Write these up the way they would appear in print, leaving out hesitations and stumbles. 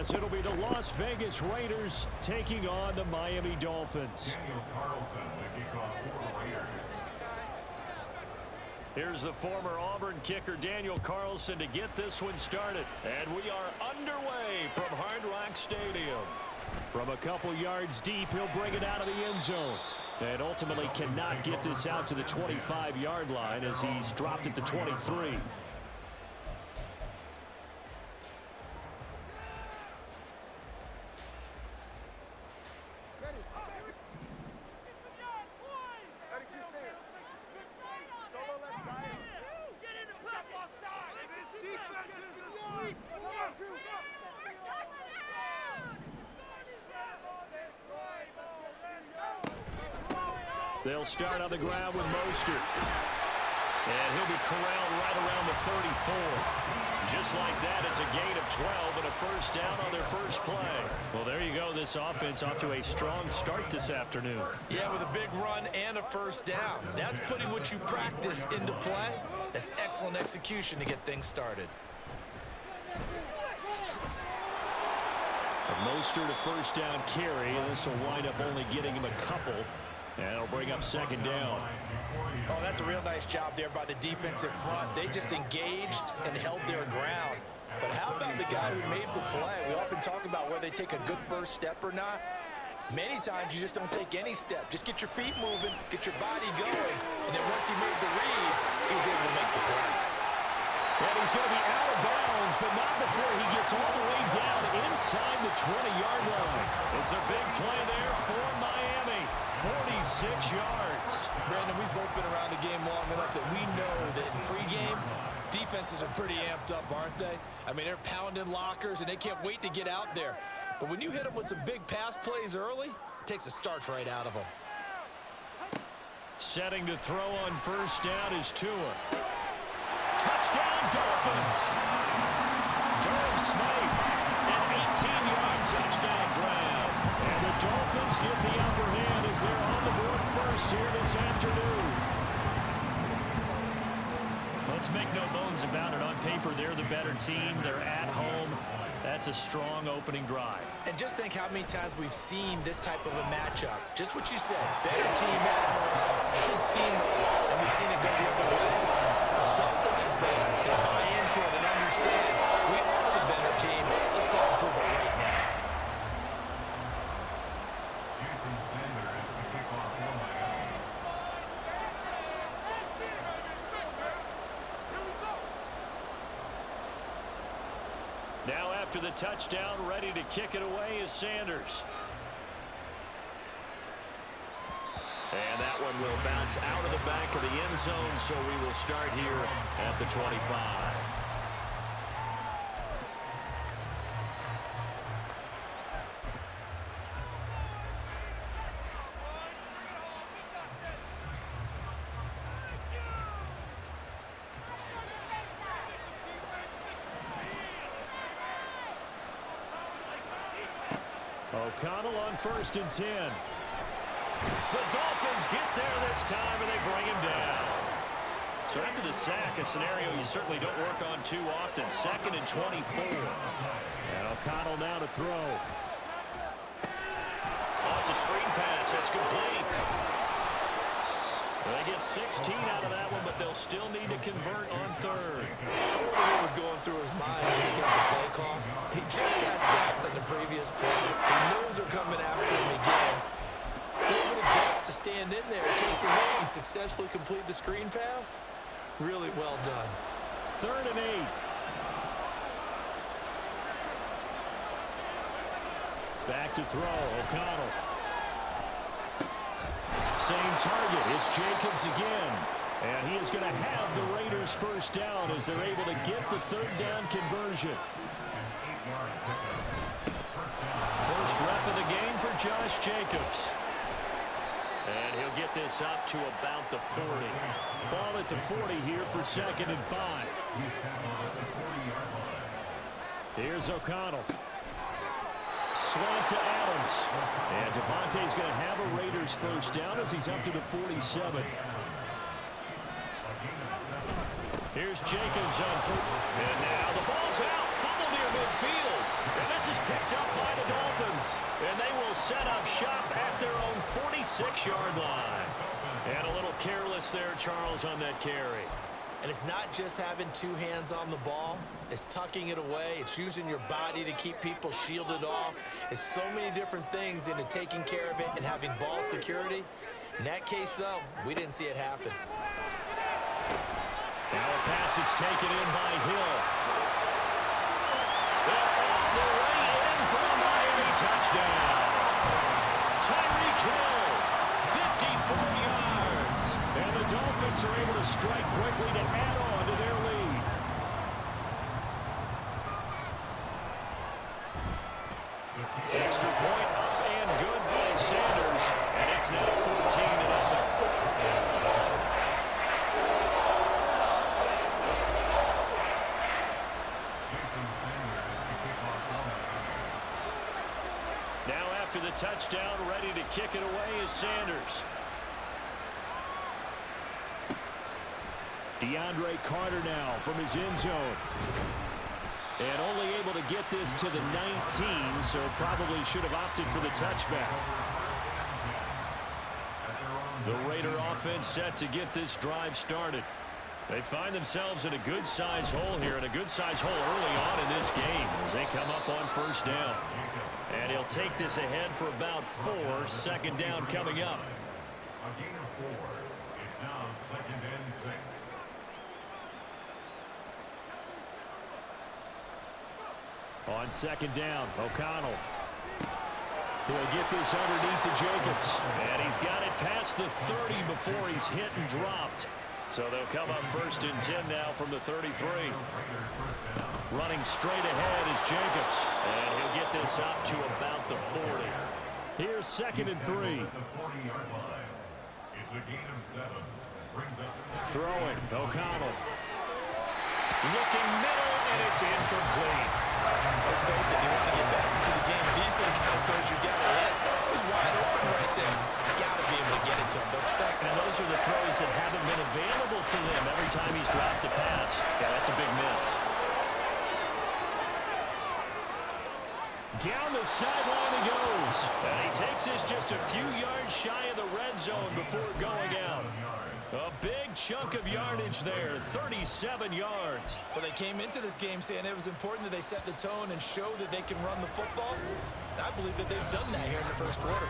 as it'll be the Las Vegas Raiders taking on the Miami Dolphins. Here's the former Auburn kicker Daniel Carlson to get this one started. And we are underway from Hard Rock Stadium. From a couple yards deep, he'll bring it out of the end zone. And ultimately cannot get this out to the 25-yard line as he's dropped at the 23. They'll start on the ground with Mostert. And he'll be corralled right around the 34. Just like that, it's a gain of 12 and a first down on their first play. Well, there you go. This offense off to a strong start this afternoon. Yeah, with a big run and a first down. That's putting what you practice into play. That's excellent execution to get things started. Mostert a first down carry, and this will wind up only getting him a couple. And it'll bring up second down. Oh, that's a real nice job there by the defensive front. They just engaged and held their ground. But how about the guy who made the play? We often talk about whether they take a good first step or not. Many times you just don't take any step. Just get your feet moving, get your body going. And then once he made the read, he was able to make the play. And he's going to be out of bounds, but not before he gets all the way down inside the 20-yard line. It's a big play there for Miami. 46 yards. Brandon, we've both been around the game long enough that we know that in pregame, defenses are pretty amped up, aren't they? I mean, they're pounding lockers, and they can't wait to get out there. But when you hit them with some big pass plays early, it takes the starch right out of them. Setting to throw on first down is Tua. Touchdown, Dolphins. Durham Smythe, an 18-yard touchdown grab. And the Dolphins get the upper hand as they're on the board first here this afternoon. Let's make no bones about it. On paper, they're the better team. They're at home. That's a strong opening drive. And just think how many times we've seen this type of a matchup. Just what you said, better team at home, should steamroll, and we've seen it go the other way. Sometimes they buy into it and understand we are the better team. Let's go and prove it right now. Now after the touchdown, ready to kick it away is Sanders. And that one will bounce out of the back of the end zone, so we will start here at the 25. O'Connell on 1st and 10. The Dolphins get there this time, and they bring him down. So after the sack, a scenario you certainly don't work on too often. 2nd and 24. And O'Connell now to throw. Oh, it's a screen pass. That's complete. They get 16 out of that one, but they'll still need to convert on 3rd. I wonder what was going through his mind when he got the play call. He just got sacked on the previous play. He knows they're coming after him again. A little bit of guts to stand in there, take the hit, and successfully complete the screen pass. Really well done. 3rd and 8. Back to throw, O'Connell. Same target, it's Jacobs again. And he is going to have the Raiders first down as they're able to get the 3rd down conversion. First rep of the game for Josh Jacobs. And he'll get this up to about the 40. Ball at the 40 here for 2nd and 5. Here's O'Connell. Slant to Adams. And Devontae's going to have a Raiders first down as he's up to the 47. Here's Jacobs on 4th. And now the ball's out. Fumble near midfield. And this is picked up by the Dolphins. And they will set up shop at their own 46-yard line. And a little careless there, Charles, on that carry. And it's not just having two hands on the ball. It's tucking it away. It's using your body to keep people shielded off. It's so many different things into taking care of it and having ball security. In that case, though, we didn't see it happen. Now a pass that's taken in by Hill. All the way in for a Miami touchdown. Tyreek Hill, 54 yards. And the Dolphins are able to strike quickly to add on to their lead. Extra point up and good by Sanders. And it's now 14-0. Now after the touchdown, ready to kick it away is Sanders. DeAndre Carter now from his end zone. And only able to get this to the 19, so probably should have opted for the touchback. The Raider offense set to get this drive started. They find themselves in a good-sized hole here, and a good-sized hole early on in this game as they come up on first down. And he'll take this ahead for about 4. Second down coming up. A gain of 4. It's now 2nd and 6. On second down, O'Connell will get this underneath to Jacobs. And he's got it past the 30 before he's hit and dropped. So they'll come up 1st and 10 now from the 33. Running straight ahead is Jacobs. And he'll get this up to about the 40. Here's 2nd and 3. It's a gain of 7. Brings up 7. Throwing, O'Connell. Looking middle, and it's incomplete. Let's face it, if you want to get back into the game, these are the kind of throws you got to hit. He's wide open right there. Got to be able to get it to him, don't you think? And those are the throws that haven't been available to them every time he's dropped a pass. Yeah, that's a big miss. Down the sideline he goes. And he takes this just a few yards shy of the red zone before going out. A big chunk of yardage there, 37 yards. Well, they came into this game saying it was important that they set the tone and show that they can run the football. And I believe that they've done that here in the first quarter.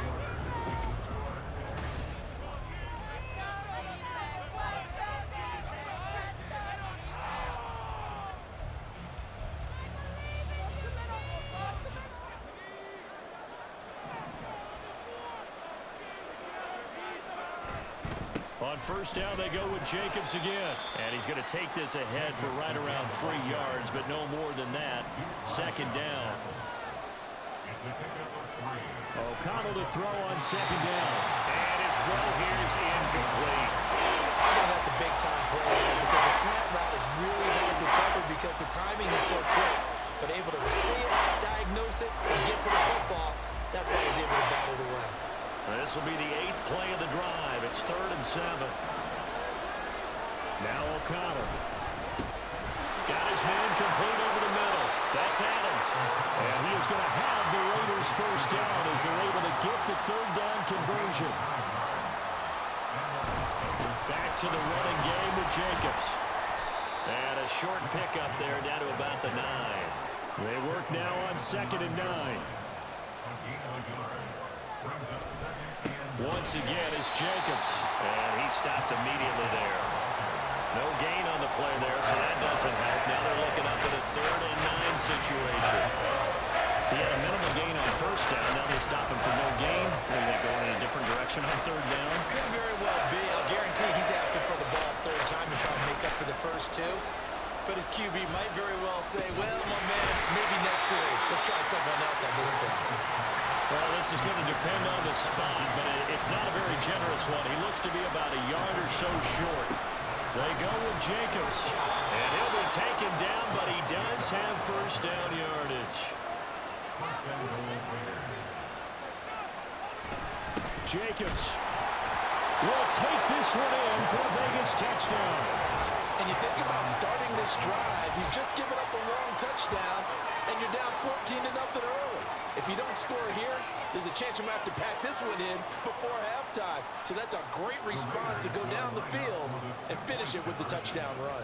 On first down, they go with Jacobs again. And he's going to take this ahead for right around 3 yards, but no more than that. Second down. O'Connell to throw on second down. And his throw here is incomplete. I think that's a big-time play there because the slant route is really hard to cover because the timing is so quick. But able to see it, diagnose it, and get to the football, that's why he's able to bat it away. This will be the 8th play of the drive. It's 3rd and 7. Now O'Connell. Got his man complete over the middle. That's Adams. And he is going to have the Raiders first down as they're able to get the 3rd down conversion. Back to the running game with Jacobs. And a short pickup there down to about the 9. They work now on 2nd and 9. Once again, it's Jacobs. And he stopped immediately there. No gain on the play there, so that doesn't help. Now they're looking up at a 3rd and 9 situation. He had a minimal gain on first down. Now they stop him for no gain. Maybe they go in a different direction on 3rd down. Could very well be. I'll guarantee he's asking for the ball 3rd time to try and make up for the first 2. But his QB might very well say, well, my man, maybe next series. Let's try someone else on this play. Well, this is going to depend on the spot, but it's not a very generous one. He looks to be about a yard or so short. They go with Jacobs, and he'll be taken down, but he does have first down yardage. Jacobs will take this one in for a Vegas touchdown. And you think about starting this drive, you've just given up a long touchdown, and you're down 14-0 early. you don't score here, there's a chance you might have to pack this one in before halftime. So that's a great response to go down the field and finish it with the touchdown run.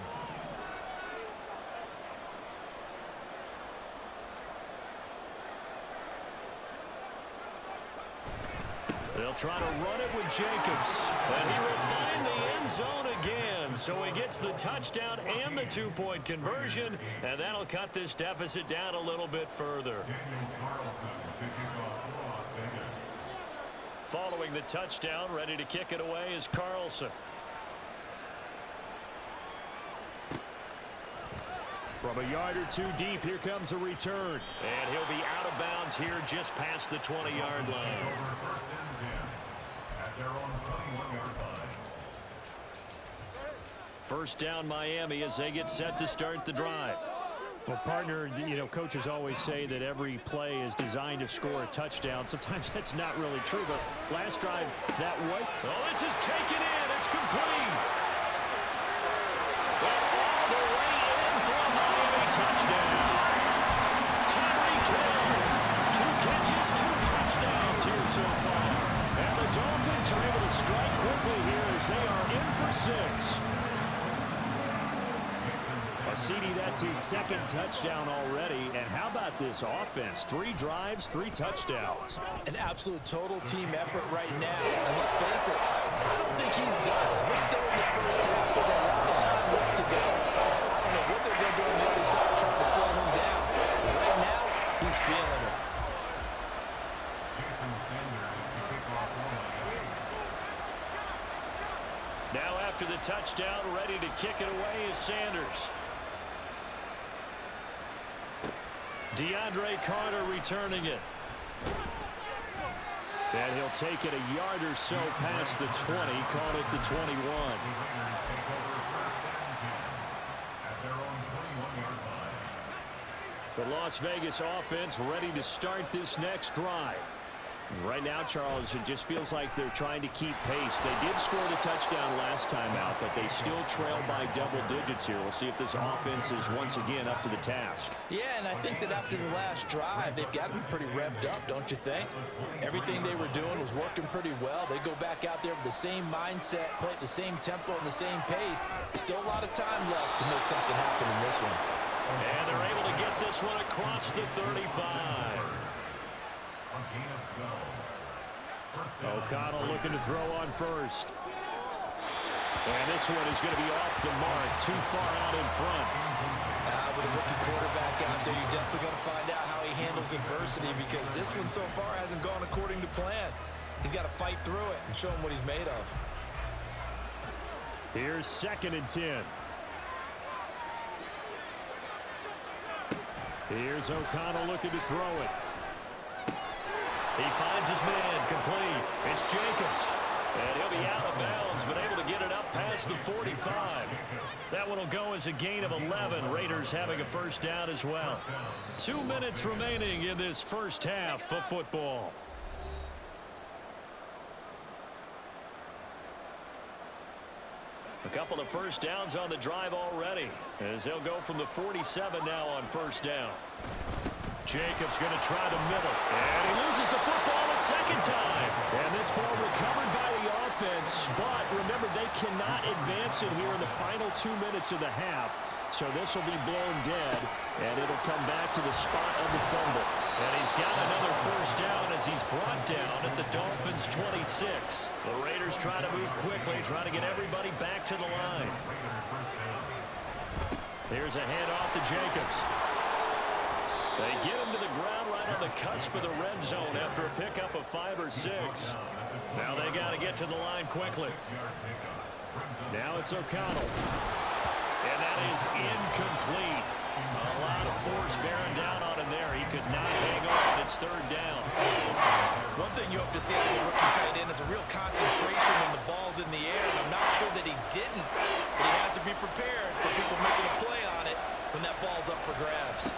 They'll try to run it with Jacobs. And he will find the end zone again. So he gets the touchdown and the two-point conversion. And that'll cut this deficit down a little bit further. Daniel Carlson to kick off for Las Vegas. Following the touchdown, ready to kick it away is Carlson. From a yard or two deep, here comes a return. And he'll be out of bounds here just past the 20-yard line. Over first and 10 at their own 21-yard line. First down Miami as they get set to start the drive. Well, partner, coaches always say that every play is designed to score a touchdown. Sometimes that's not really true, but last drive, that was. Oh, this is taken in. It's complete. All the way in for a Miami touchdown. Tyreek Hill. 2 catches, 2 touchdowns here so far. And the Dolphins are able to strike quickly here as they are in for 6. CD, that's his second touchdown already. And how about this offense? 3 drives, 3 touchdowns. An absolute total team effort right now. And let's face it, I don't think he's done. We're still in the first half. There's a lot of time left to go. I don't know what they're going to do on the other side trying to slow him down. But right now, he's feeling it. Jason Sanders to kick off for Miami. Now after the touchdown, ready to kick it away is Sanders. DeAndre Carter returning it. And he'll take it a yard or so past the 20, call it the 21. The Raiders take over first and 10 at their own 21-yard line. The Las Vegas offense ready to start this next drive. Right now, Charles, it just feels like they're trying to keep pace. They did score the touchdown last time out, but they still trail by double digits here. We'll see if this offense is once again up to the task. Yeah, and I think that after the last drive, they've got to be pretty revved up, don't you think? Everything they were doing was working pretty well. They go back out there with the same mindset, play at the same tempo and the same pace. Still a lot of time left to make something happen in this one. And they're able to get this one across the 35. A gain of 12. First down. O'Connell looking to throw on first. And this one is going to be off the mark, too far out in front. With a rookie quarterback out there, you're definitely going to find out how he handles adversity because this one so far hasn't gone according to plan. He's got to fight through it and show him what he's made of. Here's 2nd and 10. Here's O'Connell looking to throw it. He finds his man complete. It's Jacobs. And he'll be out of bounds, but able to get it up past the 45. That one will go as a gain of 11. Raiders having a first down as well. 2 minutes remaining in this first half of football. A couple of first downs on the drive already, as they'll go from the 47 now on first down. Jacobs going to try the middle, and he loses the football a second time. And this ball recovered by the offense, but remember, they cannot advance it here in the final 2 minutes of the half. So this will be blown dead, and it'll come back to the spot of the fumble. And he's got another first down as he's brought down at the Dolphins' 26. The Raiders try to move quickly, trying to get everybody back to the line. Here's a handoff to Jacobs. They get him to the ground right on the cusp of the red zone after a pickup of 5 or 6. Now they got to get to the line quickly. Now it's O'Connell. And that is incomplete. A lot of force bearing down on him there. He could not hang on. It's 3rd down. One thing you hope to see out of a rookie tight end is a real concentration when the ball's in the air, and I'm not sure that he didn't, but he has to be prepared for people making a play on it when that ball's up for grabs.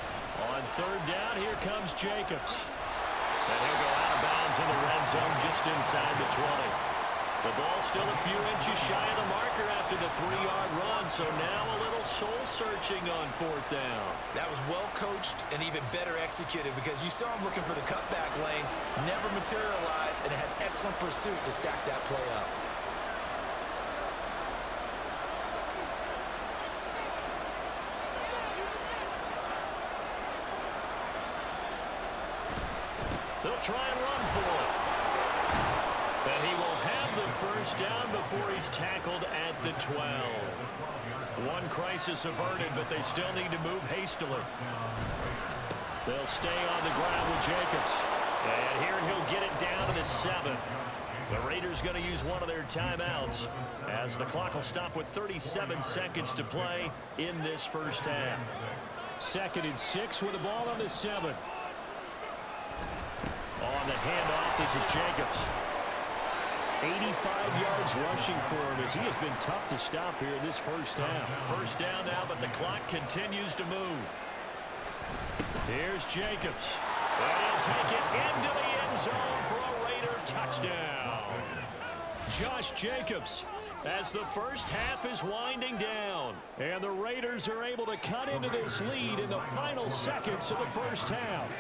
On 3rd down, here comes Jacobs. And he'll go out of bounds in the red zone just inside the 20. The ball still a few inches shy of the marker after the 3-yard run, so now a little soul-searching on 4th down. That was well coached and even better executed because you saw him looking for the cutback lane, never materialized, and had excellent pursuit to stack that play up. They'll try and run for it. And he will have the first down before he's tackled at the 12. One crisis averted, but they still need to move hastily. They'll stay on the ground with Jacobs. And here he'll get it down to the 7. The Raiders going to use one of their timeouts as the clock will stop with 37 seconds to play in this first half. 2nd and 6 with the ball on the 7. On the handoff, this is Jacobs. 85 yards rushing for him as he has been tough to stop here in this first half. First down now, but the clock continues to move. Here's Jacobs. And he'll take it into the end zone for a Raider touchdown. Josh Jacobs as the first half is winding down. And the Raiders are able to cut into this lead in the final seconds of the first half.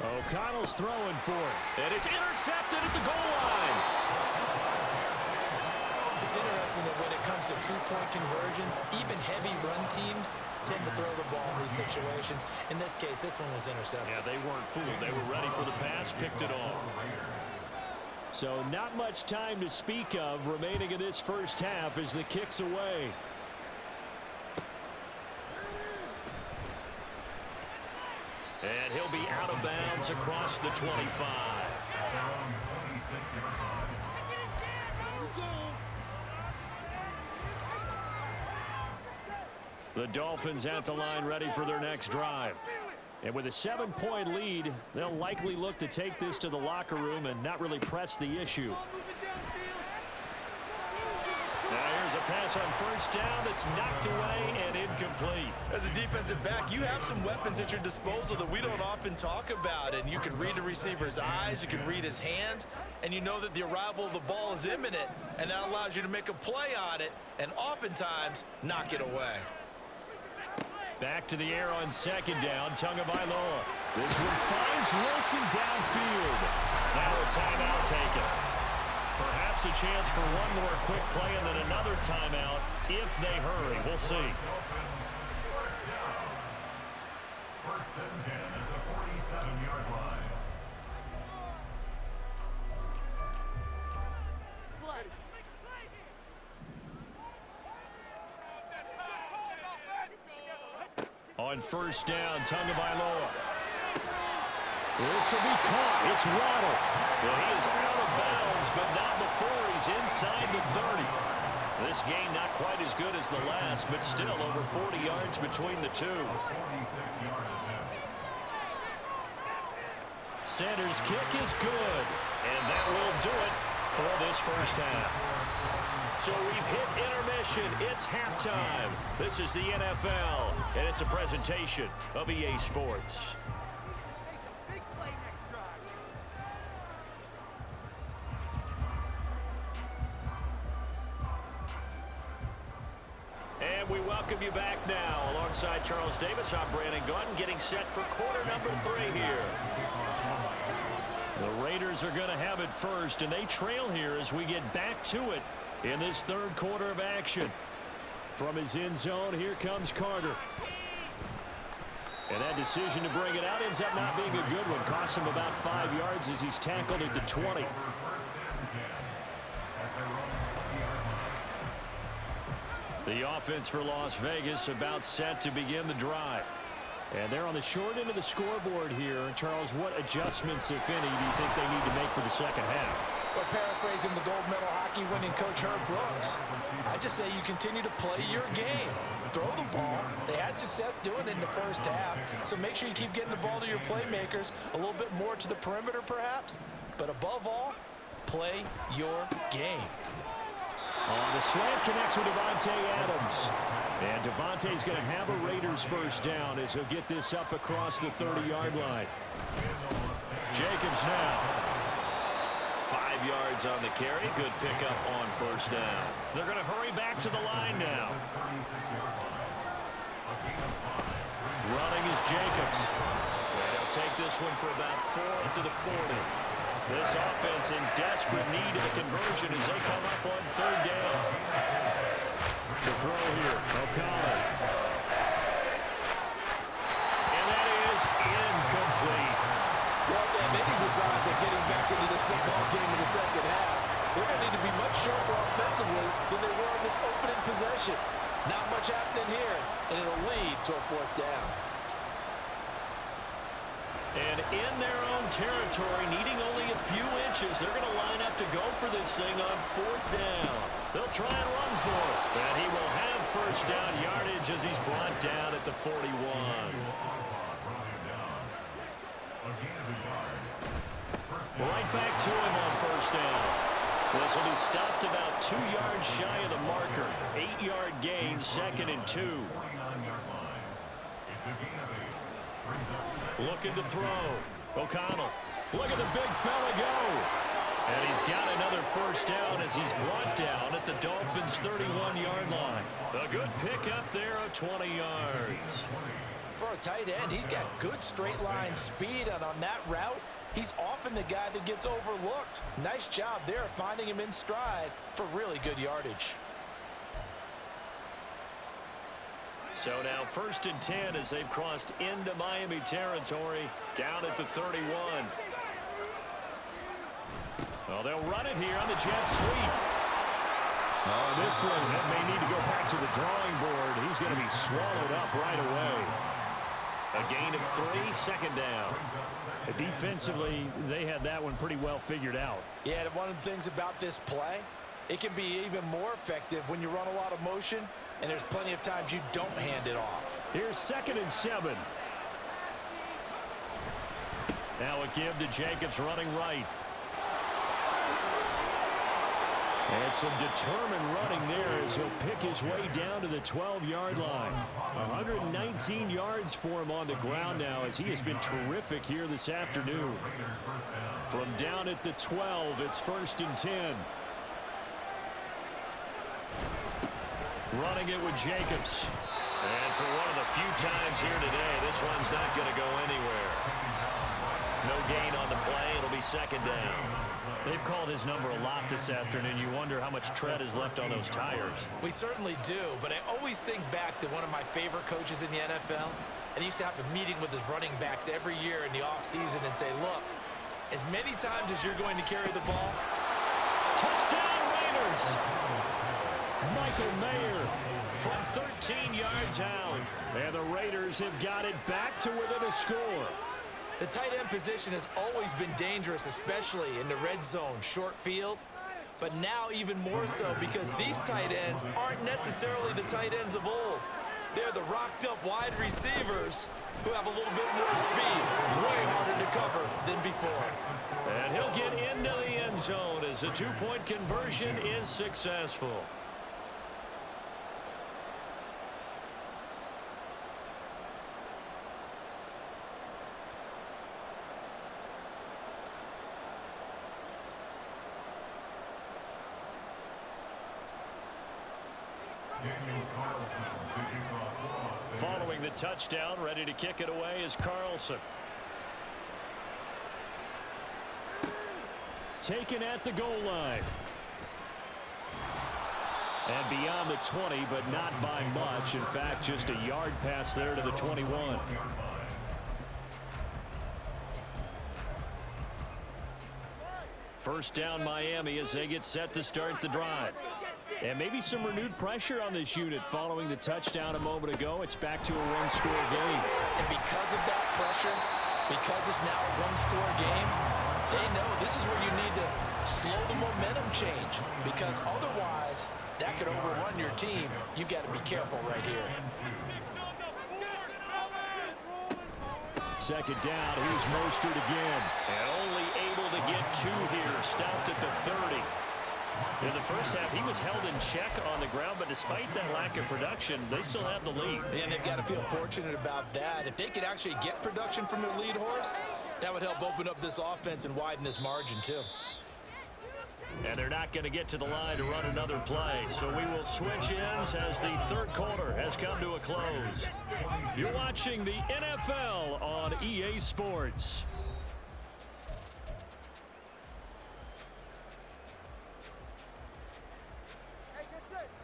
O'Connell's throwing for it. And it's intercepted at the goal line. It's interesting that when it comes to two-point conversions, even heavy run teams tend to throw the ball in these situations. In this case, this one was intercepted. Yeah, they weren't fooled. They were ready for the pass, picked it off. So not much time to speak of remaining in this first half as the kick's away. And he'll be out of bounds across the 25. The Dolphins at the line ready for their next drive. And with a 7-point lead, they'll likely look to take this to the locker room and not really press the issue. Now here's a pass on first down that's knocked away and incomplete. As a defensive back, you have some weapons at your disposal that we don't often talk about. And you can read the receiver's eyes, you can read his hands, and you know that the arrival of the ball is imminent, and that allows you to make a play on it and oftentimes knock it away. Back to the air on second down, Tagovailoa. This one finds Wilson downfield. Now a timeout taken. Perhaps a chance for one more quick play and then another timeout if they hurry. We'll see. First and 10 at the 47-yard line. On first down, Tagovailoa. This will be caught. It's Waddle. Well, he is out of bounds, but not before he's inside the 30. This game not quite as good as the last, but still over 40 yards between the two. Sanders' kick is good, and that will do it for this first half. So we've hit intermission. It's halftime. This is the NFL, and it's a presentation of EA Sports. And we welcome you back now. Alongside Charles Davis, I'm Brandon Gaudin, getting set for quarter number 3 here. The Raiders are going to have it first, and they trail here as we get back to it in this third quarter of action. From his end zone, here comes Carter. And that decision to bring it out ends up not being a good one. Costs him about 5 yards as he's tackled at the 20. The offense for Las Vegas about set to begin the drive. And they're on the short end of the scoreboard here. Charles, what adjustments, if any, do you think they need to make for the second half? Well, paraphrasing the gold medal hockey winning coach Herb Brooks, I just say you continue to play your game. Throw the ball. They had success doing it in the first half, so make sure you keep getting the ball to your playmakers, a little bit more to the perimeter perhaps, but above all, play your game. On the slant, connects with Davante Adams. And Davante's going to have a Raiders first down as he'll get this up across the 30-yard line. Jacobs now. 5 yards on the carry. Good pickup on first down. They're going to hurry back to the line now. Running is Jacobs. And he'll take this one for about 4 up to the 40. This offense in desperate need of a conversion as they come up on third down. The throw here, O'Connell. And that is incomplete. Well, they have any designs of getting back into this football game in the second half. They're going to need to be much sharper offensively than they were in this opening possession. Not much happening here, and it'll lead to a fourth down. And in their own territory, needing only a few inches, they're going to line up to go for this thing on fourth down. They'll try and run for it. And he will have first down yardage as he's brought down at the 41. Right back to him on first down. This will be stopped about 2 yards shy of the marker. 8-yard gain, 2nd and 2. Looking to throw. O'Connell. Look at the big fella go. And he's got another first down as he's brought down at the Dolphins' 31-yard line. A good pickup there of 20 yards. For a tight end, he's got good straight line speed, and on that route, he's often the guy that gets overlooked. Nice job there finding him in stride for really good yardage. So now 1st and 10 as they've crossed into Miami territory, down at the 31. Well, they'll run it here on the jet sweep. Oh, this one that may need to go back to the drawing board. He's going to be swallowed up right away. A gain of 3, 2nd down. Defensively, they had that one pretty well figured out. Yeah, and one of the things about this play, it can be even more effective when you run a lot of motion, and there's plenty of times you don't hand it off. Here's 2nd and 7. Now a give to Jacobs running right. And some determined running there as he'll pick his way down to the 12-yard line. 119 yards for him on the ground now as he has been terrific here this afternoon. From down at the 12, it's 1st and 10. Running it with Jacobs. And for one of the few times here today, this one's not going to go anywhere. No gain on the play. It'll be 2nd down. They've called his number a lot this afternoon. You wonder how much tread is left on those tires. We certainly do, but I always think back to one of my favorite coaches in the NFL, and he used to have a meeting with his running backs every year in the offseason and say, look, as many times as you're going to carry the ball, touchdown Raiders! Michael Mayer from 13 yards out. And the Raiders have got it back to within a score. the tight end position has always been dangerous, especially in the red zone, short field. But now even more so because these tight ends aren't necessarily the tight ends of old. They're the rocked-up wide receivers who have a little bit more speed, way harder to cover than before. And he'll get into the end zone as the two-point conversion is successful. Following the touchdown, ready to kick it away is Carlson. Taken at the goal line. And beyond the 20, but not by much. In fact, just a yard pass there to the 21. First down Miami as they get set to start the drive. And maybe some renewed pressure on this unit following the touchdown a moment ago. It's back to a one-score game. And because of that pressure, because it's now a one-score game, they know this is where you need to slow the momentum change, because otherwise that could overrun your team. You've got to be careful right here. Second down, here's Mostert again. And only able to get two here, stopped at the 30. In the first half, he was held in check on the ground, but despite that lack of production, they still have the lead. And they've got to feel fortunate about that. If they could actually get production from their lead horse, that would help open up this offense and widen this margin too. And they're not going to get to the line to run another play. So we will switch ends as the third quarter has come to a close. You're watching the NFL on EA Sports.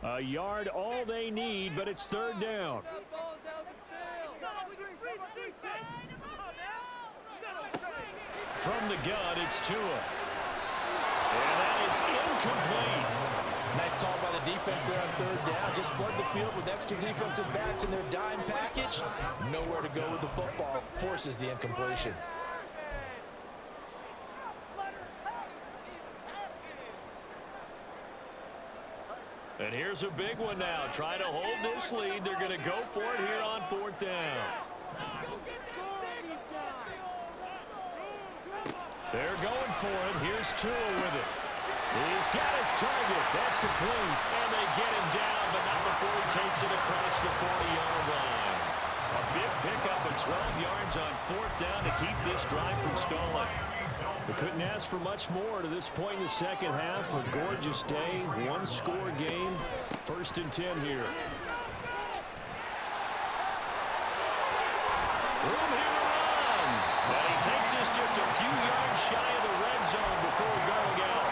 A yard all they need, but it's third down. From the gun, it's Tua. And that is incomplete. Nice call by the defense there on third down. Just flood the field with extra defensive backs in their dime package. Nowhere to go with the football. Forces the incompletion. And here's a big one now. Trying to hold this lead. They're going to go for it here on fourth down. They're going for it. Here's Tua with it. He's got his target. That's complete. And they get him down, but not before he takes it across the 40-yard line. A big pickup of 12 yards on fourth down to keep this drive from stalling. They couldn't ask for much more to this point in the second half. A gorgeous day, one-score game. First and 10 here. Room here to run. And he takes us just a few yards shy of the red zone before going out.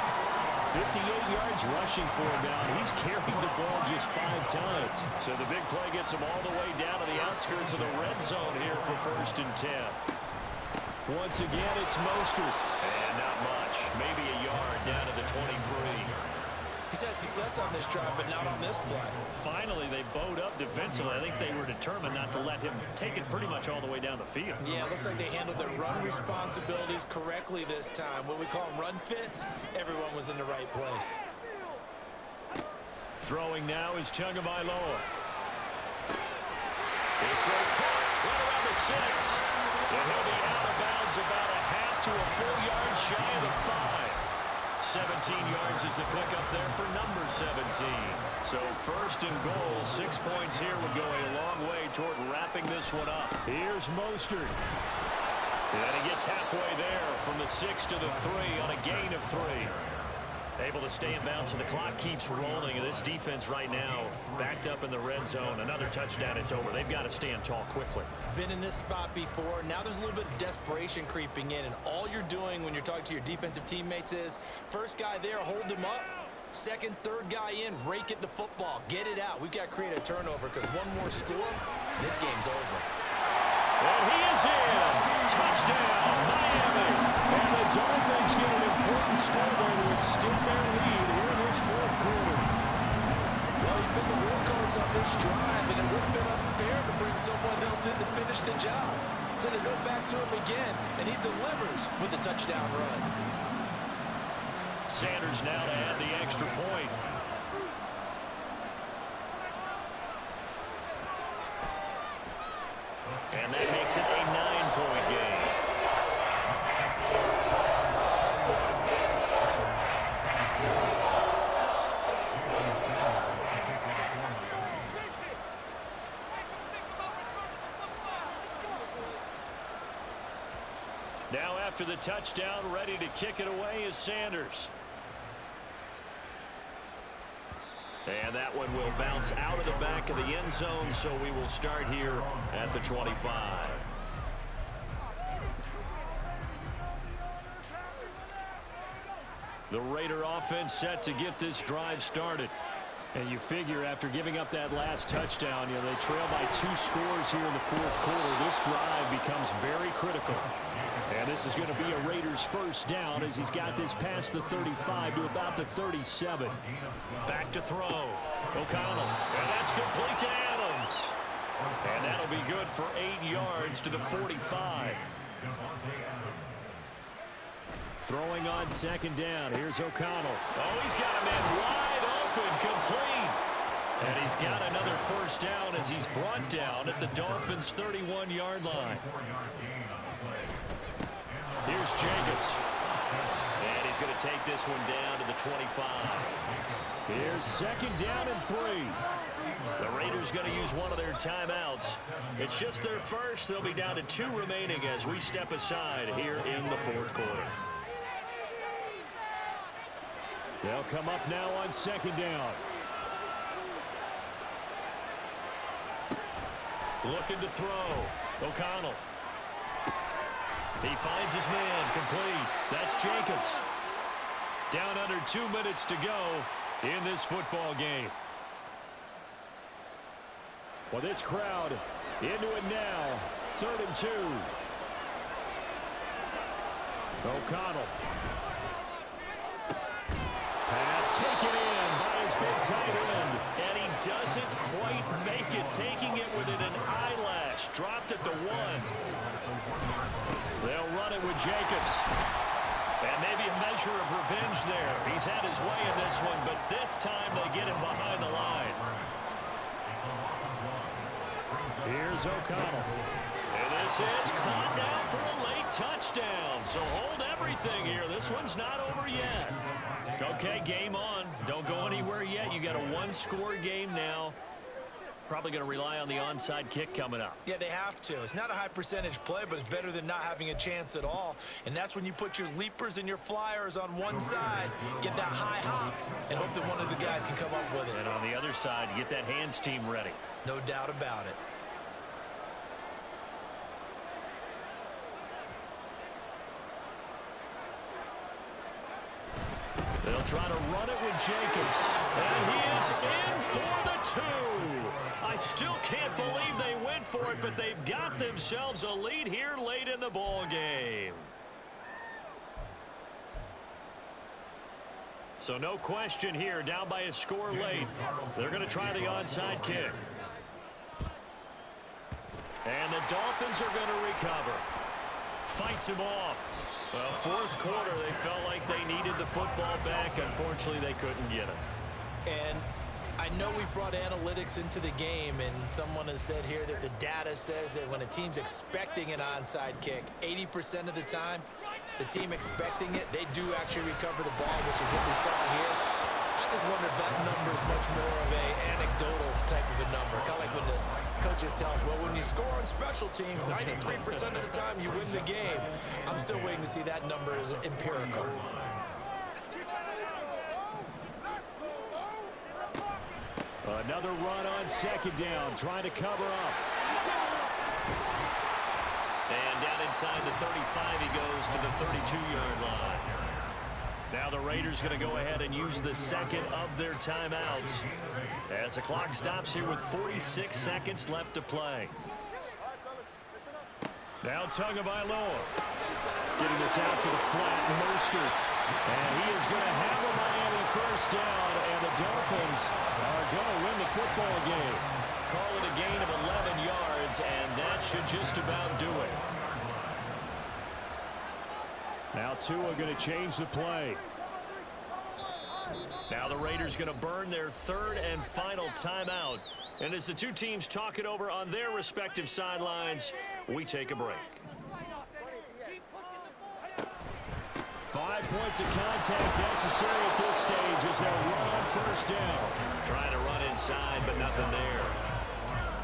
58 yards rushing for him now. He's carried the ball just 5 times. So the big play gets him all the way down to the outskirts of the red zone here for first and 10. Once again, it's Mostert. And not much. Maybe a yard down to the 23. He's had success on this drive, but not on this play. Finally, they bowed up defensively. I think they were determined not to let him take it pretty much all the way down the field. Yeah, it looks like they handled their run responsibilities correctly this time. When we call them run fits, everyone was in the right place. Throwing now is Tagovailoa. This throw caught right around the 6. And he'll be out of bounds about a half to a full yard shy of the 5. 17 yards is the pickup there for number 17. So first and goal, 6 points here would go a long way toward wrapping this one up. Here's Mostert. And he gets halfway there from the 6 to the 3 on a gain of 3. Able to stay in bounds, and the clock keeps rolling. And this defense right now backed up in the red zone. Another touchdown, it's over. They've got to stand tall quickly. Been in this spot before. Now there's a little bit of desperation creeping in, and all you're doing when you're talking to your defensive teammates is first guy there, hold him up. Second, third guy in, rake at the football. Get it out. We've got to create a turnover because one more score, this game's over. And he is in. Touchdown, Miami. And the Dolphins get an important score there to extend their lead here in this fourth quarter. Well, he's been the workhorse on this drive, and it would have been unfair to bring someone else in to finish the job. So they go back to him again, and he delivers with a touchdown run. Sanders now to add the extra point. And that makes it a 9-point game. Now after the touchdown, ready to kick it away is Sanders. And that one will bounce out of the back of the end zone, so we will start here at the 25. The Raider offense set to get this drive started. And you figure after giving up that last touchdown, they trail by 2 scores here in the fourth quarter. This drive becomes very critical. And this is going to be a Raiders first down as he's got this past the 35 to about the 37. Back to throw. O'Connell. And that's complete to Adams. And that'll be good for 8 yards to the 45. Throwing on second down. Here's O'Connell. Oh, he's got a man wide open, complete. And he's got another first down as he's brought down at the Dolphins' 31-yard line. Here's Jacobs. And he's going to take this one down to the 25. Here's second down and 3. The Raiders going to use one of their timeouts. It's just their first. They'll be down to 2 remaining as we step aside here in the fourth quarter. They'll come up now on second down. Looking to throw. O'Connell. He finds his man. Complete. That's Jacobs. Down under 2 minutes to go in this football game. Well, this crowd into it now. 3rd and 2. O'Connell. Pass taken in by his big tight end. And he doesn't quite make it, taking it within an eyelash. Dropped at the 1. They'll run it with Jacobs. And maybe a measure of revenge there. He's had his way in this one, but this time they get him behind the line. Here's O'Connell. And this is caught now for a late touchdown. So hold everything here. This one's not over yet. Okay, game on. Don't go anywhere yet. You got a 1-score game now. Probably going to rely on the onside kick coming up. Yeah, they have to. It's not a high percentage play, but it's better than not having a chance at all. And that's when you put your leapers and your flyers on one side, get that high hop, and hope that one of the guys can come up with it. And on the other side, get that hands team ready. No doubt about it. They'll try to run it with Jacobs. And he is in for the 2. I still can't believe they went for it, but they've got themselves a lead here late in the ball game. So no question here, down by a score late. They're going to try the onside kick. And the Dolphins are going to recover. Fights him off. Well, fourth quarter, they felt like they needed the football back. Unfortunately, they couldn't get it. And I know we've brought analytics into the game, and someone has said here that the data says that when a team's expecting an onside kick, 80% of the time, the team expecting it, they do actually recover the ball, which is what we saw here. I just wonder if that number is much more of an anecdotal type of a number. Kind of like when the coaches tell us, well, when you score on special teams, 93% of the time you win the game. I'm still waiting to see that number as empirical. Another run on second down, trying to cover up. And down inside the 35, he goes to the 32-yard line. Now the Raiders going to go ahead and use the second of their timeouts as the clock stops here with 46 seconds left to play. Now Tagovailoa getting this out to the flat. Mostert. And he is going to have a Miami first down, and the Dolphins are going to win the football game. Call it a gain of 11 yards, and that should just about do it. Now Tua going to change the play. Now the Raiders going to burn their third and final timeout. And as the two teams talk it over on their respective sidelines, we take a break. 5 points of contact necessary at this stage as they'll run on first down. Trying to run inside, but nothing there.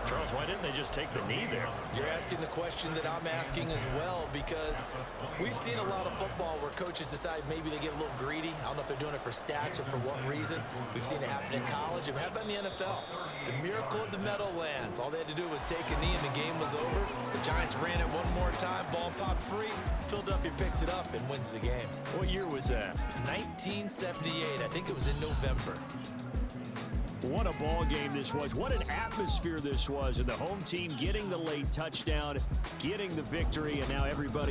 Charles, why didn't they just take the knee there? You're asking the question that I'm asking as well, because we've seen a lot of football where coaches decide maybe they get a little greedy. I don't know if they're doing it for stats or for what reason. We've seen it happen in college. And how about in the NFL? The miracle of the Meadowlands. All they had to do was take a knee and the game was over. The Giants ran it one more time. Ball popped free. Philadelphia picks it up and wins the game. What year was that? 1978. I think it was in November. What a ball game this was. What an atmosphere this was. And the home team getting the late touchdown, getting the victory, and now everybody